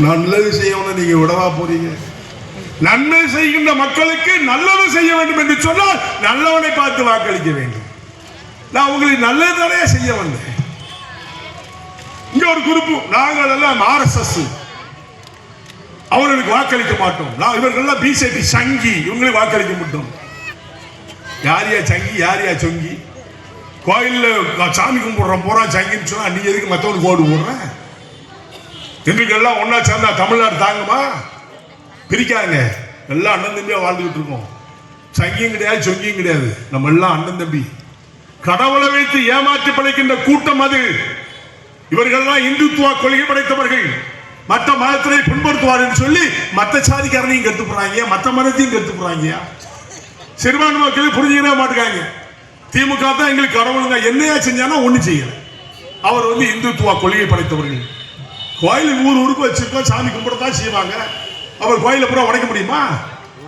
நல்லது செய்யணும், நீங்க விடவா போறீங்க? நன்மை செய்கின்ற மக்களுக்கு நல்லது செய்ய வேண்டும் என்று சொன்னால் நல்லவனை பார்த்து வாக்களிக்க வேண்டும். நான் உங்களுக்கு நல்லது தானே செய்ய வந்தேன். இங்க ஒரு குறிப்பு, நாங்கள் எல்லாம் RSS, அவர்களுக்கு வாக்களிக்க மாட்டோம். இவர்கள் பிஜேபி சங்கி, இவங்களுக்கு வாக்களிக்க மாட்டோம். யாரியா சங்கி, யாரியா சொங்கி? கோயில்ல சாமி கும்பிடுறோம் போறா சங்கின்னு சொன்னா நீ எதுக்கு மத்தவனுக்கு ஓடு போடுற? திண்டுக்கல்லாம் ஒன்னா சேர்ந்தா தமிழ்நாடு தாங்குமா? பிரிக்காங்க. எல்லாம் அண்ணன் தம்பியா வாழ்ந்துகிட்டு இருக்கோம். சங்கியும் கிடையாது, சொங்கியும் கிடையாது. நம்ம எல்லாம் அண்ணன் தம்பி. கடவுளை வைத்து ஏமாற்றி படைக்கின்ற கூட்டம் அது. இவர்கள்லாம் இந்துத்துவ கொள்கை படைத்தவர்கள். மற்ற மதத்தினை புண்படுத்துவார் என்று சொல்லி மற்ற சாதிக்காரனையும் கெடுத்து போறாங்க, மற்ற மதத்தையும் கெடுத்து போறாங்க. சிறுபான்மை மக்கள் புரிஞ்சுக்கவே மாட்டாங்க. திமுக தான் எங்களுக்கு கடவுளுங்க, என்னையா செஞ்சானா ஒண்ணு செய்யல. அவர் இந்துத்துவ கொள்கை படைத்தவர்கள். கோயில் ஊருக்கு வச்சிருக்கோம், சாமி கும்பிடத்தான் செய்வாங்க. அவர் கோயிலை பூரா உடைக்க முடியுமா?